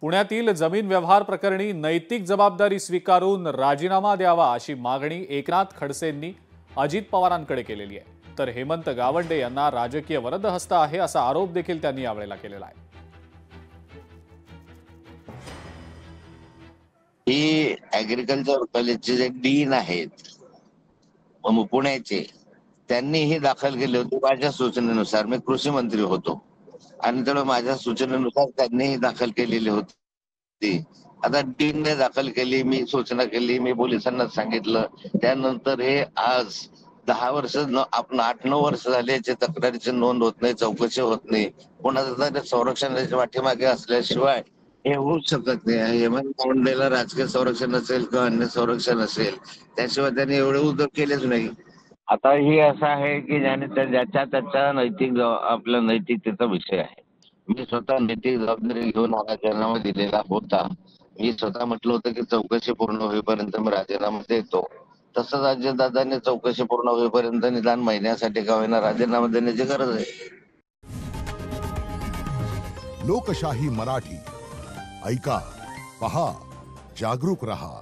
पुण्यातील जमीन व्यवहार प्रकरणी नैतिक जबाबदारी स्वीकारून राजीनामा द्यावा अशी मागणी एकनाथ खडसेंनी अजित पवारांकडे केलेली आहे। तर हेमंत गावंडे यांना राजकीय वरदहस्त आहे असा आरोप देखील त्यांनी यावेळेला केलेला आहे। ही ऍग्रीकल्चर कॉलेजचे जे डीन आहेत पुण्याचे, त्यांनी ही दाखल केली होती माझ्या सूचनेनुसार। मी कृषी मंत्री होतो आणि त्यामुळे माझ्या सूचनेनुसार त्यांनी ही दाखल केलेली होती। आता डीनने दाखल केली, मी सूचना केली, मी पोलिसांना सांगितलं। त्यानंतर हे आज 10 वर्ष आपण 8-9 वर्ष झाले याची तक्रारीची नोंद होत नाही, चौकशी होत नाही। कोणाचा तरी संरक्षणाच्या पाठीमागे असल्याशिवाय हे होऊच शकत नाही। हेमंत गावंडेला राजकीय संरक्षण असेल किंवा अन्य संरक्षण असेल, त्याशिवाय त्यांनी एवढे उद्योग केलेच नाही। आता ही असं आहे की ज्याने ज्याच्या त्याच्या आपल्या नैतिकतेचा विषय आहे। मी स्वतः नैतिक जबाबदारी घेऊन राजीनामा दिलेला होता। मी स्वतः म्हटलं होतं की चौकशी पूर्ण होईपर्यंत मी राजीनामा देतो। तसंच अजितदादांनी चौकशी पूर्ण होईपर्यंत निदान महिन्यासाठी का होईना राजीनामा देण्याची गरज आहे। लोकशाही मराठी ऐका, पहा, जागरूक रहा।